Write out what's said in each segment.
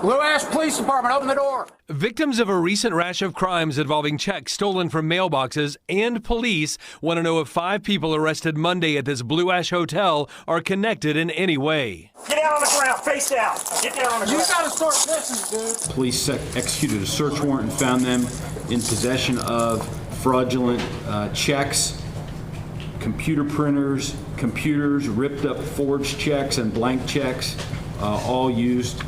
Blue Ash Police Department, open the door. Victims of a recent rash of crimes involving checks stolen from mailboxes and police want to know if 5 people arrested Monday at this Blue Ash Hotel are connected in any way. Get down on the ground, face down. Get down on the ground. You gotta start listening, dude. Police executed a search warrant and found them in possession of fraudulent checks, computer printers, computers, ripped up forged checks and blank checks, all used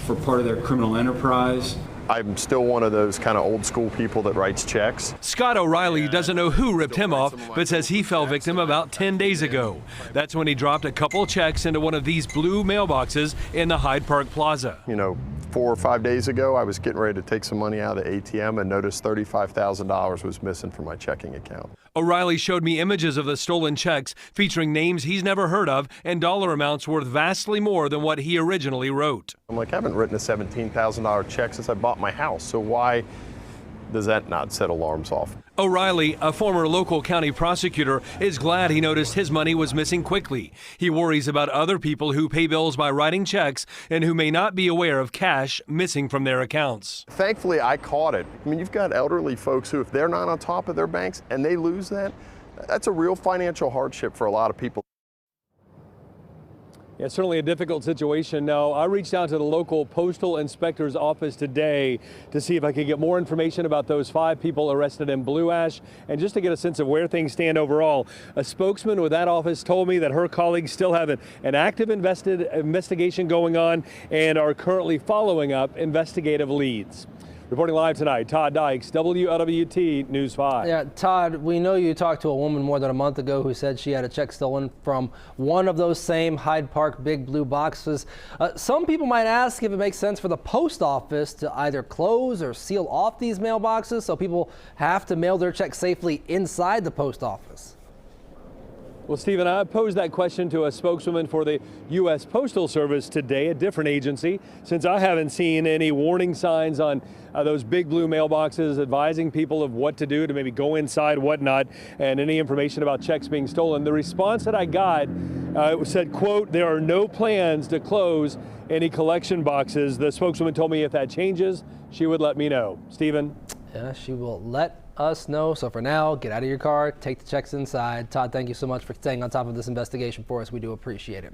for part of their criminal enterprise. I'm still one of those kind of old school people that writes checks. Scott O'Reilly doesn't know who ripped him off, but says he fell victim about 10 days ago. That's when he dropped a couple checks into one of these blue mailboxes in the Hyde Park Plaza. You know, 4 or 5 days ago, I was getting ready to take some money out of the ATM and noticed $35,000 was missing from my checking account. O'Reilly showed me images of the stolen checks featuring names he's never heard of and dollar amounts worth vastly more than what he originally wrote. I'm like, I haven't written a $17,000 check since I bought my house, so why does that not set alarms off? O'Reilly, a former local county prosecutor, is glad he noticed his money was missing quickly. He worries about other people who pay bills by writing checks and who may not be aware of cash missing from their accounts. Thankfully, I caught it. I mean, you've got elderly folks who, if they're not on top of their banks and they lose that, that's a real financial hardship for a lot of people. Yeah, certainly a difficult situation. Now, I reached out to the local postal inspector's office today to see if I could get more information about those 5 people arrested in Blue Ash and just to get a sense of where things stand overall. A spokesman with that office told me that her colleagues still have an active investigation going on and are currently following up investigative leads. Reporting live tonight, Todd Dykes, WLWT News 5. Yeah, Todd, we know you talked to a woman more than a month ago who said she had a check stolen from one of those same Hyde Park big blue boxes. Some people might ask if it makes sense for the post office to either close or seal off these mailboxes so people have to mail their checks safely inside the post office. Well, Stephen, I posed that question to a spokeswoman for the U.S. Postal Service today, a different agency, since I haven't seen any warning signs on those big blue mailboxes advising people of what to do to maybe go inside, whatnot, and any information about checks being stolen. The response that I got said, quote, there are no plans to close any collection boxes. The spokeswoman told me if that changes, she would let me know. Stephen? Yeah, she will let us know. So for now, get out of your car, take the checks inside. Todd, thank you so much for staying on top of this investigation for us. We do appreciate it.